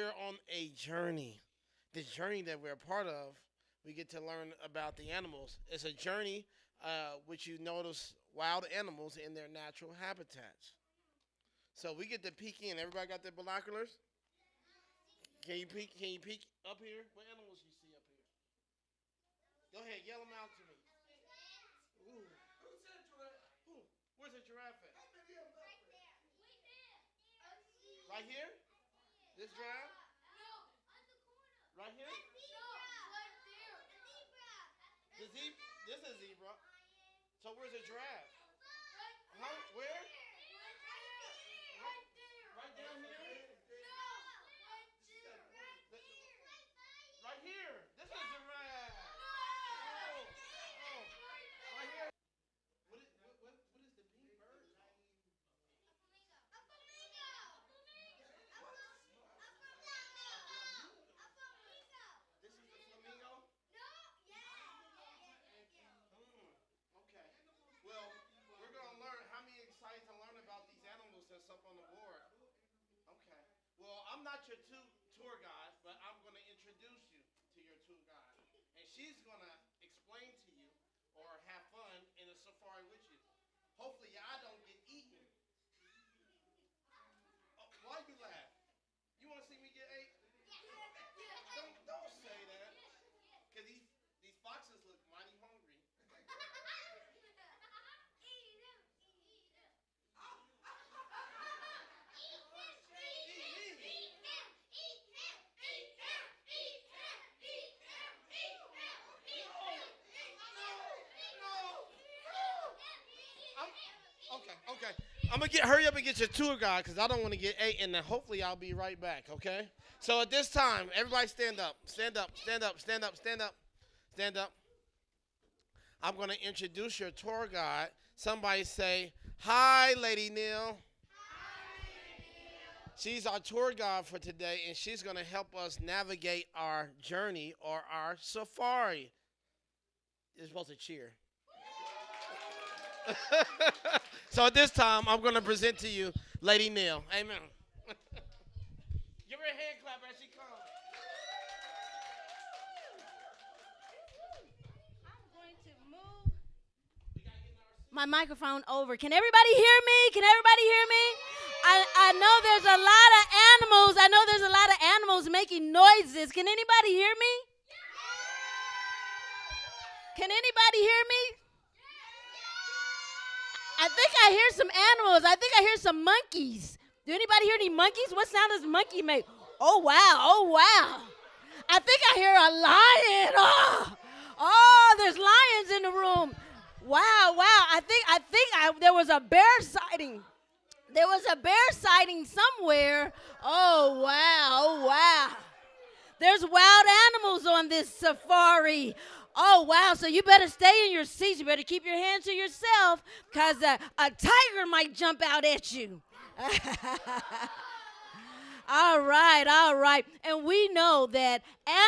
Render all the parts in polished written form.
We're on a journey. This journey that we're a part of, we get to learn about the animals. It's a journey which you notice wild animals in their natural habitats. So we get to peek in. Everybody got their binoculars? Can you peek? Can you peek up here? What animals you see up here? Go ahead, yell them out to me. Ooh. Ooh. Where's the giraffe at? Right here? This giraffe? Right here? The zebra. This is a zebra. So where's the giraffe? Huh? Where? Right down here? Right here. This is a giraffe. Oh. Oh. Right here. What is the pink bird? This is the flamingo? Okay. Well, we're going to learn. How many excited to learn about these animals that's up on the board? Okay. Well, I'm not your tour guide, but I'm going to introduce you to your tour guide. And she's going to explain to you or have fun in a safari with you. Hopefully, I don't get eaten. Oh, why you laugh? You want to see me get ate? Don't say that. Because these foxes look mighty hungry. Okay, okay. I'm gonna hurry up and get your tour guide because I don't want to get ate, and then hopefully I'll be right back. Okay. So at this time, everybody stand up, stand up, stand up, stand up, stand up, stand up. I'm gonna introduce your tour guide. Somebody say, "Hi, Lady Neil." She's our tour guide for today, and she's gonna help us navigate our journey or our safari. You're supposed to cheer. So at this time, I'm going to present to you Lady Neil. Amen. Give her a hand clap as she comes. I'm going to move my microphone over. Can everybody hear me? Can everybody hear me? I know there's a lot of animals. I know there's a lot of animals making noises. Can anybody hear me? Can anybody hear me? I think I hear some animals. I think I hear some monkeys. Do anybody hear any monkeys? What sound does monkey make? Oh, wow. Oh, wow. I think I hear a lion. Oh, there's lions in the room. Wow, wow. There was a bear sighting. There was a bear sighting somewhere. Oh, wow. Oh, wow. There's wild animals on this safari. Oh, wow. So you better stay in your seats. You better keep your hands to yourself because a tiger might jump out at you. All right, all right. And we know that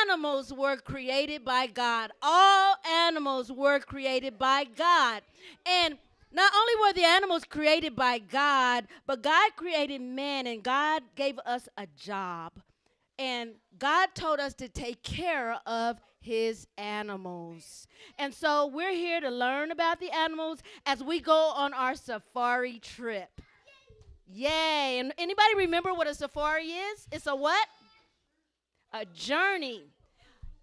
animals were created by God. All animals were created by God. And not only were the animals created by God, but God created man, and God gave us a job. And God told us to take care of his animals. And so we're here to learn about the animals as we go on our safari trip. Yay. And anybody remember what a safari is? It's a what? A journey.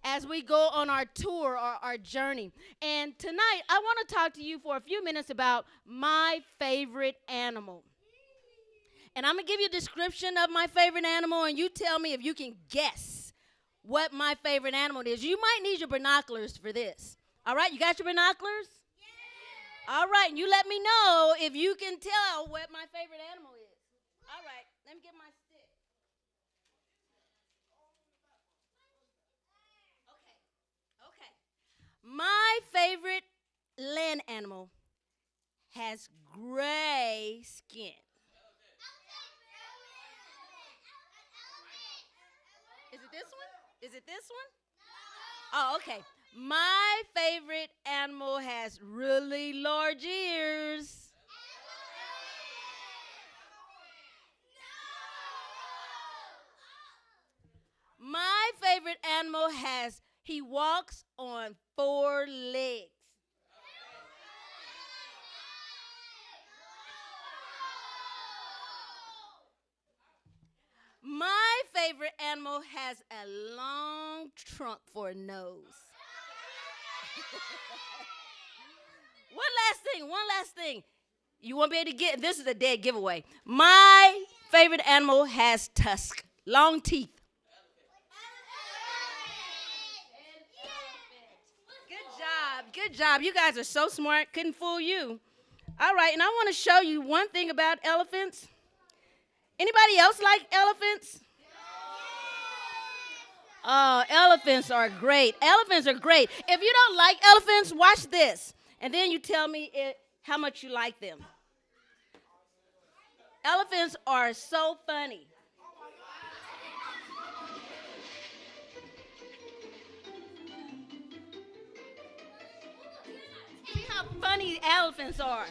As we go on our tour or our journey. And tonight, I want to talk to you for a few minutes about my favorite animal. And I'm going to give you a description of my favorite animal, and you tell me if you can guess what my favorite animal is. You might need your binoculars for this. All right, you got your binoculars? Yeah. All right, and you let me know if you can tell what my favorite animal is. All right, let me get my stick. Okay. My favorite land animal has gray skin. Is it this one? Is it this one? Oh, okay. My favorite animal has really large ears. he walks on 4 legs. My favorite animal has a long trunk for a nose. One last thing. You won't be able to get, this is a dead giveaway. My favorite animal has tusk, long teeth. Good job. You guys are so smart, couldn't fool you. All right, and I want to show you one thing about elephants. Anybody else like elephants? Oh, elephants are great. Elephants are great. If you don't like elephants, watch this. And then you tell me how much you like them. Elephants are so funny. See how funny elephants are.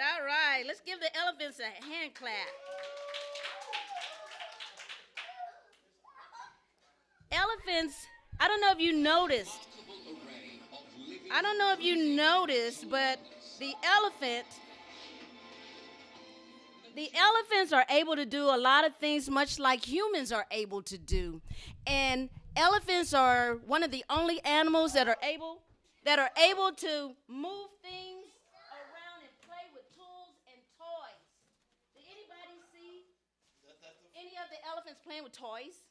All right. Let's give the elephants a hand clap. Elephants, I don't know if you noticed. I don't know if you noticed, but the elephant the elephants are able to do a lot of things much like humans are able to do. And elephants are one of the only animals that are able to move things around and play with tools and toys. Did anybody see any of the elephants playing with toys?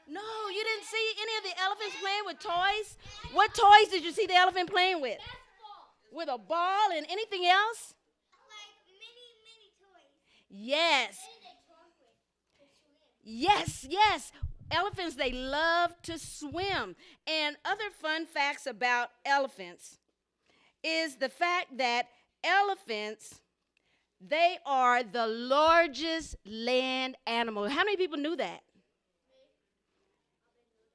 No, you didn't see any of the elephants playing with toys? What toys did you see the elephant playing with? With a ball and anything else? Yes. Yes. Elephants, they love to swim. And other fun facts about elephants is the fact that elephants, They are the largest land animal. How many people knew that?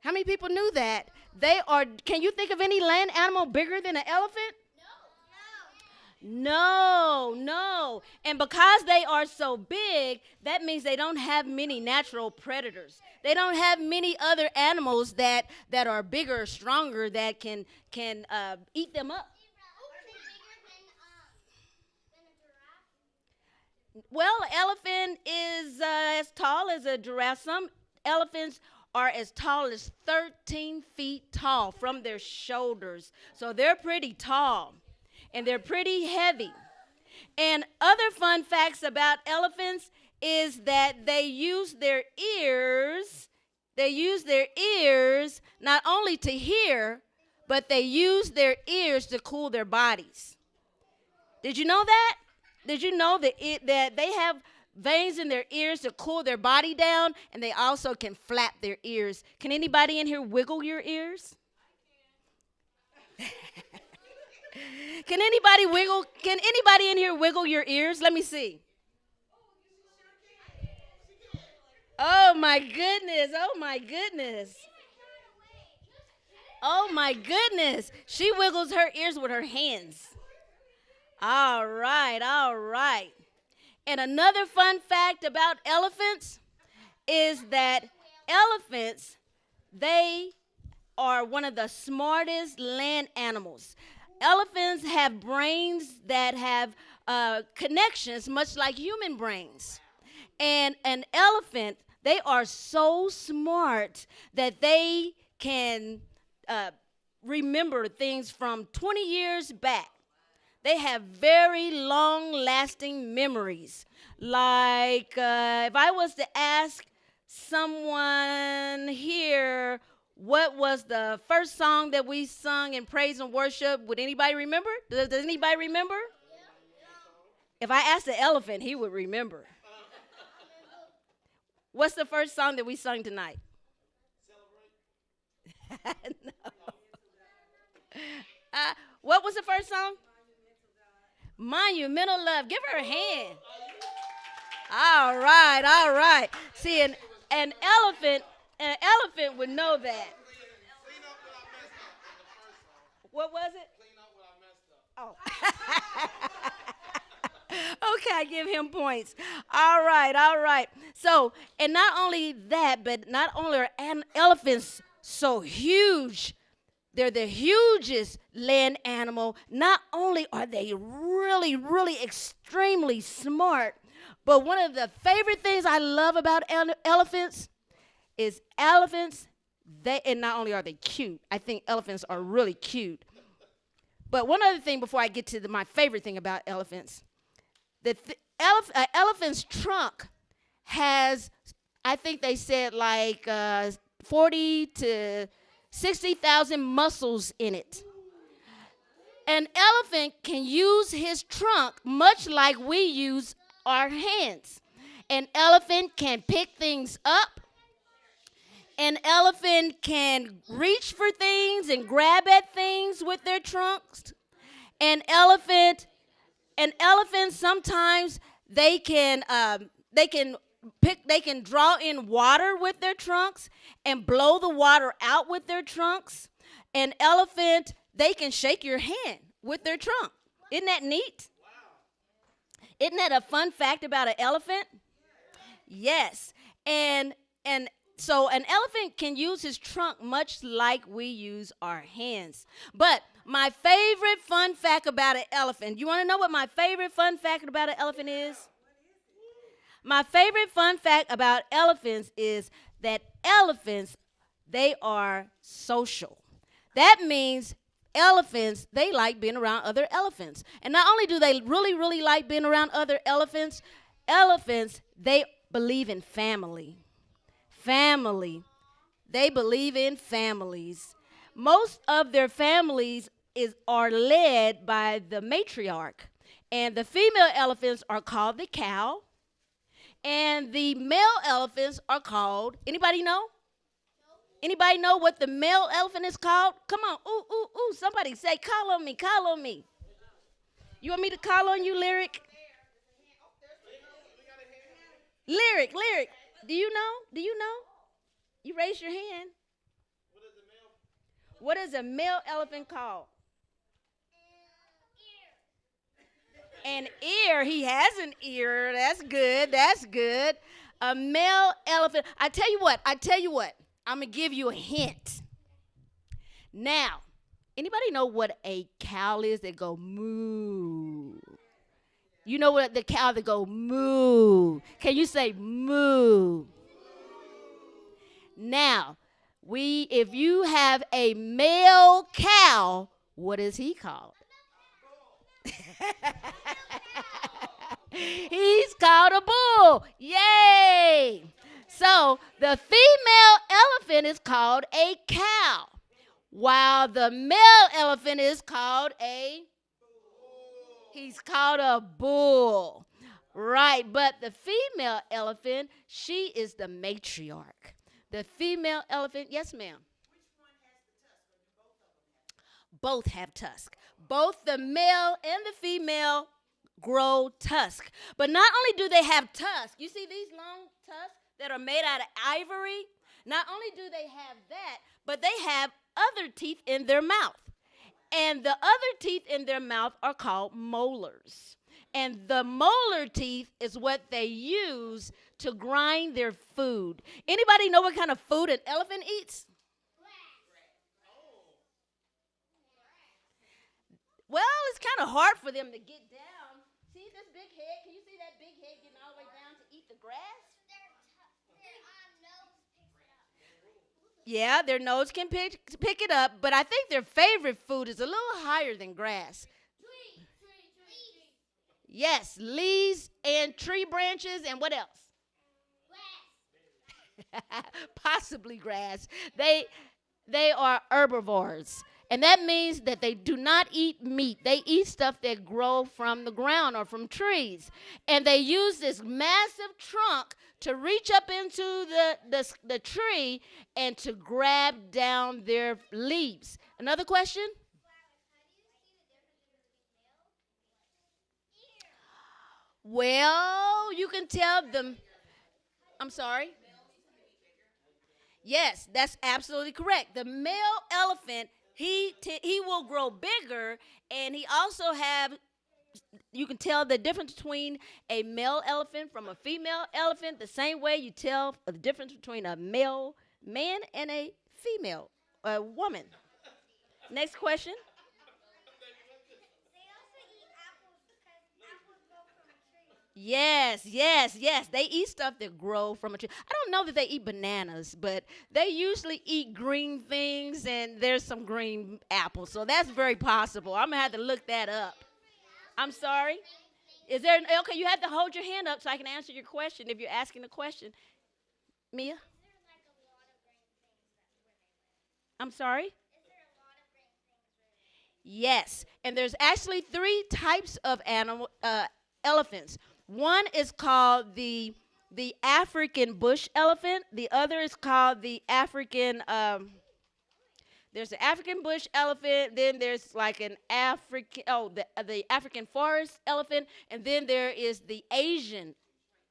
How many people knew that? They are, can you think of any land animal bigger than an elephant? No, no. And because they are so big, that means they don't have many natural predators. They don't have many other animals that are bigger, stronger, that can eat them up. Well, an elephant is as tall as a giraffe. Some elephants are as tall as 13 feet tall from their shoulders. So they're pretty tall and they're pretty heavy. And other fun facts about elephants is that they use their ears not only to hear, but they use their ears to cool their bodies. Did you know that? Did you know that they have veins in their ears to cool their body down, and they also can flap their ears? Can anybody in here wiggle your ears? Can anybody in here wiggle your ears? Let me see. Oh my goodness. Oh my goodness. Oh my goodness. She wiggles her ears with her hands. All right, all right. And another fun fact about elephants is that elephants, they are one of the smartest land animals. Elephants have brains that have connections, much like human brains. And an elephant, they are so smart that they can remember things from 20 years back. They have very long lasting memories. Like if I was to ask someone here, what was the first song that we sung in praise and worship? Would anybody remember? Does anybody remember? If I asked the elephant, he would remember. What's the first song that we sung tonight? No. What was the first song? Monumental Love. Give her a hand. All right, all right. See, an elephant would know that. What was it? Oh. Okay, I give him points. All right, all right. So, and not only that, but not only are elephants so huge, they're the hugest land animal. Not only are they really, really extremely smart, but one of the favorite things I love about elephants is elephants. And not only are they cute, I think elephants are really cute. But one other thing before I get to my favorite thing about elephants, the elephant's trunk has, I think they said like 40 to 60,000 muscles in it. An elephant can use his trunk much like we use our hands. An elephant can pick things up. An elephant can reach for things and grab at things with their trunks. An elephant sometimes they can draw in water with their trunks and blow the water out with their trunks. An elephant, they can shake your hand with their trunk. Isn't that neat? Isn't that a fun fact about an elephant? Yes. And so an elephant can use his trunk much like we use our hands. But my favorite fun fact about an elephant, you want to know what my favorite fun fact about an elephant is? My favorite fun fact about elephants is that elephants, they are social. That means elephants, they like being around other elephants. And not only do they really, really like being around other elephants, they believe in family. Family. They believe in families. Most of their families are led by the matriarch. And the female elephants are called the cow. And the male elephants are called, anybody know? Anybody know what the male elephant is called? Come on, ooh, ooh, ooh, somebody say, call on me, call on me. You want me to call on you, Lyric? Lyric. Do you know? Do you know? You raise your hand. What is a male elephant called? An ear. He has an ear. That's good. That's good. A male elephant. I tell you what. I tell you what. I'm gonna give you a hint. Now, anybody know what a cow is that go moo? You know what the cow that go moo? Can you say moo? Now, if you have a male cow, what is he called? He's called a bull. Yay! So the female elephant is called a cow, while the male elephant is called he's called a bull. Right, but the female elephant, she is the matriarch. The female elephant, yes, ma'am. Both have tusk. Both the male and the female grow tusk. But not only do they have tusk, you see these long tusks that are made out of ivory? Not only do they have that, but they have other teeth in their mouth. And the other teeth in their mouth are called molars. And the molar teeth is what they use to grind their food. Anybody know what kind of food an elephant eats? Well, it's kind of hard for them to get down. See this big head? Can you see that big head getting all the way down to eat the grass? Yeah, their nose can pick it up, but I think their favorite food is a little higher than grass. Yes, leaves and tree branches and what else? Possibly grass. They are herbivores. And that means that they do not eat meat. They eat stuff that grow from the ground or from trees. And they use this massive trunk to reach up into the tree and to grab down their leaves. Another question? Well, you can tell them. I'm sorry? Yes, that's absolutely correct. The male elephant, he will grow bigger, and he also have, you can tell the difference between a male elephant from a female elephant the same way you tell the difference between a male man and a female woman. Next question. Yes. They eat stuff that grow from a tree. I don't know that they eat bananas, but they usually eat green things, and there's some green apples. So that's very possible. I'm going to have to look that up. I'm sorry. Is there, okay, you have to hold your hand up so I can answer your question if you're asking a question. Mia? I'm sorry? Yes, and there's actually three types of elephants. One is called the African bush elephant. The other is called the African. There's the African bush elephant. Then there's like an African. Oh, the African forest elephant, and then there is the Asian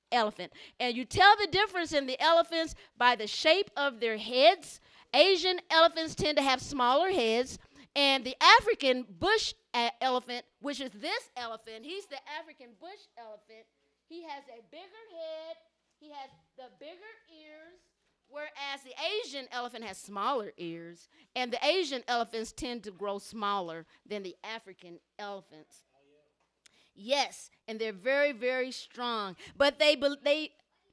elephant. And you tell the difference in the elephants by the shape of their heads. Asian elephants tend to have smaller heads. And the African bush elephant, which is this elephant, he's the African bush elephant. He has a bigger head. He has the bigger ears, whereas the Asian elephant has smaller ears. And the Asian elephants tend to grow smaller than the African elephants. Yes, and they're very, very strong. But they,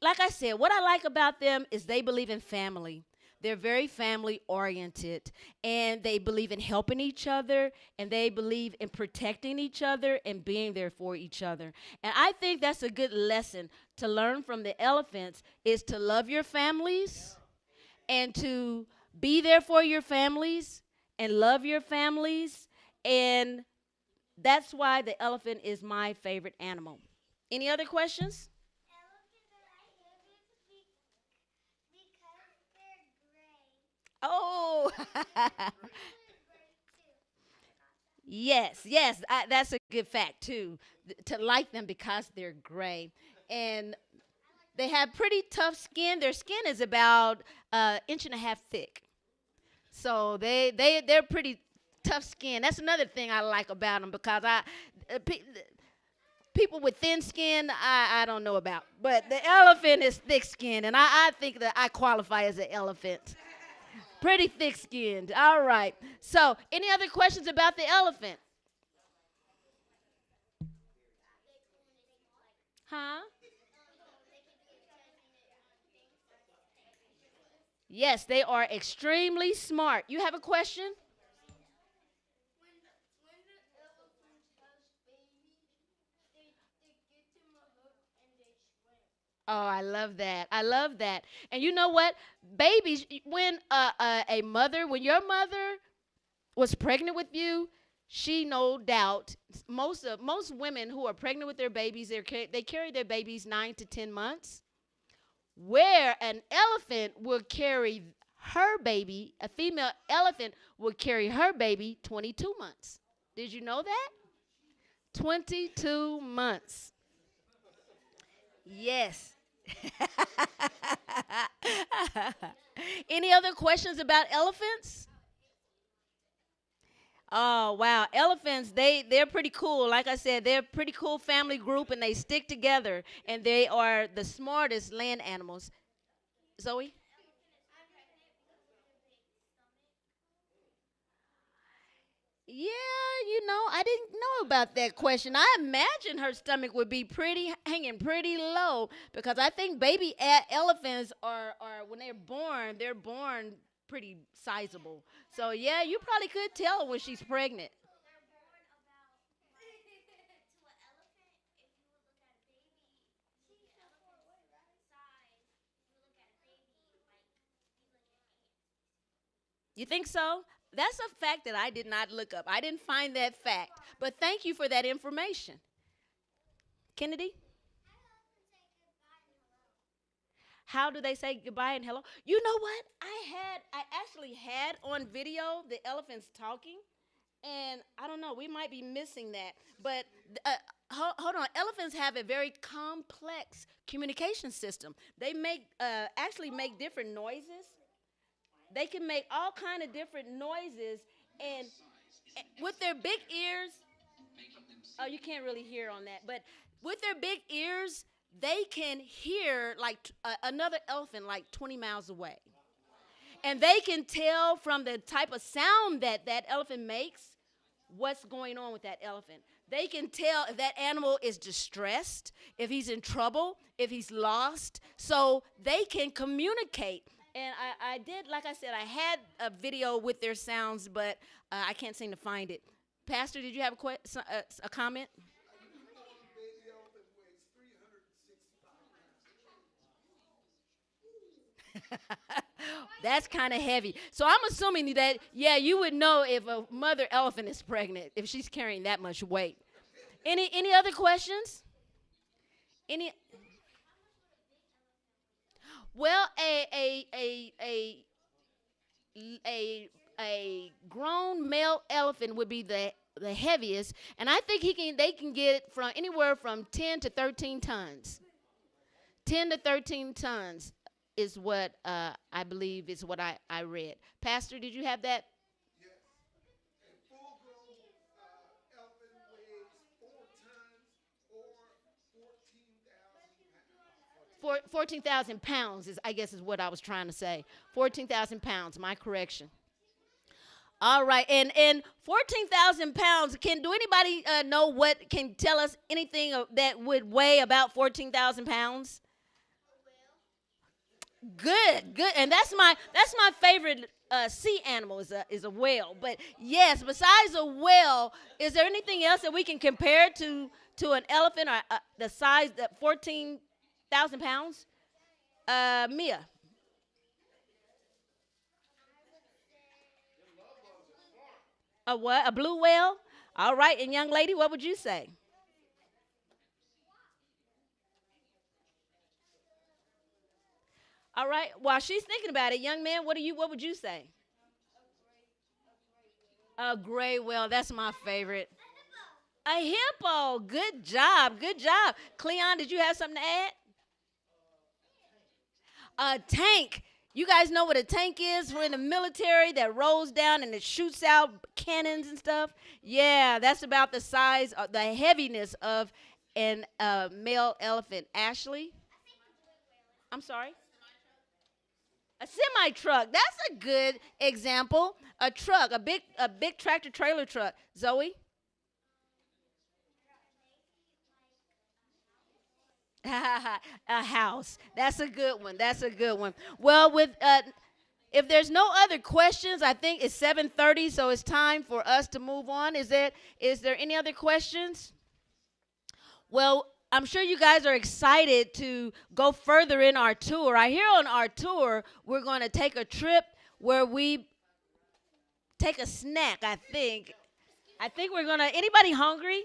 like I said, what I like about them is they believe in family. They're very family oriented, and they believe in helping each other, and they believe in protecting each other and being there for each other. And I think that's a good lesson to learn from the elephants is to love your families and to be there for your families and love your families. And that's why the elephant is my favorite animal. Any other questions? Oh, yes, that's a good fact too. To like them because they're gray, and They have pretty tough skin. Their skin is about inch and a half thick. So they're pretty tough skin. That's another thing I like about them because uh, pe- people with thin skin I don't know about, but the elephant is thick skinned, and I think that I qualify as an elephant. Pretty thick skinned. All right. So any other questions about the elephant? Huh? Yes, they are extremely smart. You have a question? Oh, I love that. I love that. And you know what? Babies, when when your mother was pregnant with you, she no doubt most women who are pregnant with their babies, they carry their babies 9 to 10 months. Where an elephant will carry her baby, a female elephant will carry her baby 22 months. Did you know that? 22 months. Yes. Any other questions about elephants? Oh wow, elephants they're pretty cool. Like I said, they're a pretty cool family group and they stick together and they are the smartest land animals. Zoe? Yeah, I didn't know about that question. I imagine her stomach would be pretty hanging pretty low because I think baby elephants are when they're born pretty sizable. So yeah, you probably could tell when she's pregnant. You think so? That's a fact that I did not look up. I didn't find that fact. But thank you for that information. Kennedy, how do they say goodbye and hello? You know what? I actually had on video the elephants talking, and I don't know, we might be missing that. But hold on, elephants have a very complex communication system. They actually make different noises. They can make all kind of different noises, and with their big ears, oh, you can't really hear on that, but with their big ears, they can hear like another elephant like 20 miles away. And they can tell from the type of sound that that elephant makes what's going on with that elephant. They can tell if that animal is distressed, if he's in trouble, if he's lost. So they can communicate. And I did, like I said, I had a video with their sounds, but I can't seem to find it. Pastor, did you have a comment? That's kind of heavy. So I'm assuming that, yeah, you would know if a mother elephant is pregnant, if she's carrying that much weight. Any other questions? Any well, a grown male elephant would be the heaviest, and I think they can get from anywhere from 10 to 13 tons. 10 to 13 tons is what I believe is what I read. Pastor, did you have that? For 14,000 pounds is, I guess, is what I was trying to say. 14,000 pounds, my correction. All right, and 14,000 pounds. Do anybody know what can tell us anything that would weigh about 14,000 pounds? Good, good, and that's my favorite sea animal is a whale. But yes, besides a whale, is there anything else that we can compare to an elephant or the size that 14,000 pounds? Mia, a what? A blue whale? All right, and young lady, what would you say? All right, while she's thinking about it, young man, what would you say? A gray whale. That's my favorite. A hippo. Good job. Good job. Cleon, did you have something to add? A tank. You guys know what a tank is? We're in the military that rolls down and it shoots out cannons and stuff. Yeah, that's about the size, the heaviness of an male elephant. Ashley, I'm sorry. A semi truck. That's a good example. A truck, a big tractor trailer truck. Zoe. A house. That's a good one. That's a good one. Well, with if there's no other questions, I think it's 7:30, so it's time for us to move on. Is there any other questions? Well, I'm sure you guys are excited to go further in our tour. I hear on our tour we're going to take a trip where we take a snack, I think. I think we're going to anybody hungry?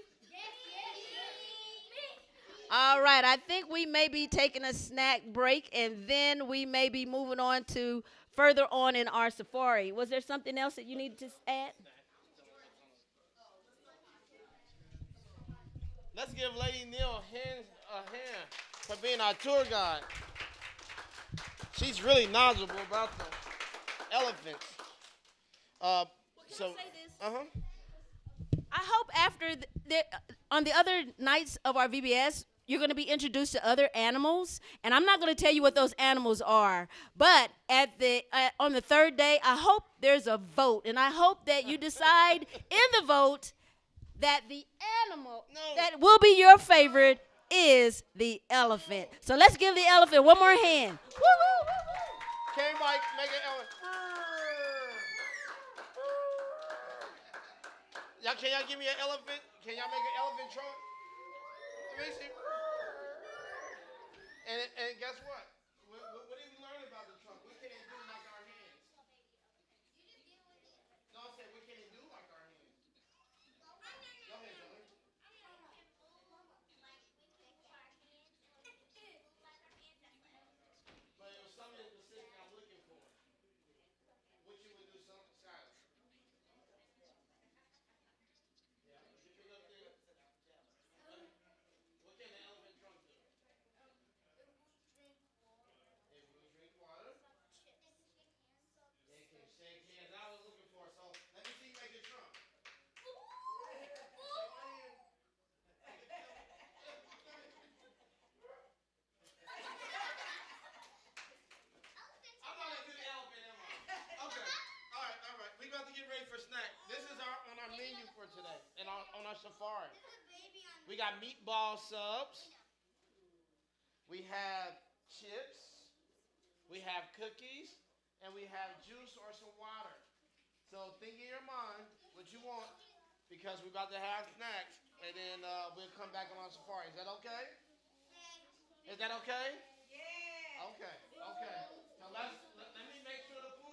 All right, I think we may be taking a snack break and then we may be moving on to further on in our safari. Was there something else that you needed to add? Let's give Lady Neal a hand for being our tour guide. She's really knowledgeable about the elephants. Uh, Can I so, say this? uh huh. I hope after on the other nights of our VBS, you're going to be introduced to other animals, and I'm not going to tell you what those animals are. But at the on the third day, I hope there's a vote, and I hope that you decide in the vote that the animal No. that will be your favorite is the elephant. So let's give the elephant one more hand. Woo, woo, woo, woo. Can everybody make an elephant? Can y'all give me an elephant? Can y'all make an elephant trunk? Let me see. And guess what? What did we learn about the trunk? We can't do like our hands. No, I said we can't do like our hands. Go ahead, Zoe. But it was something specific I'm looking for. What you would do something silent. Yeah. If you pick up there, what can the elephant trunk do? It will drink water. It can shake hands. I was looking for. So let me see you make a trunk. Shake my hand. I'm not gonna do the elephant, am I? Okay. All right. We about to get ready for snack. This is on our menu for today and on our safari. We got meatball subs. We have chips. We have cookies, and we have juice or some water. So think in your mind what you want because we're about to have snacks, and then we'll come back on our safari. Is that okay? Is that okay? Okay. So let's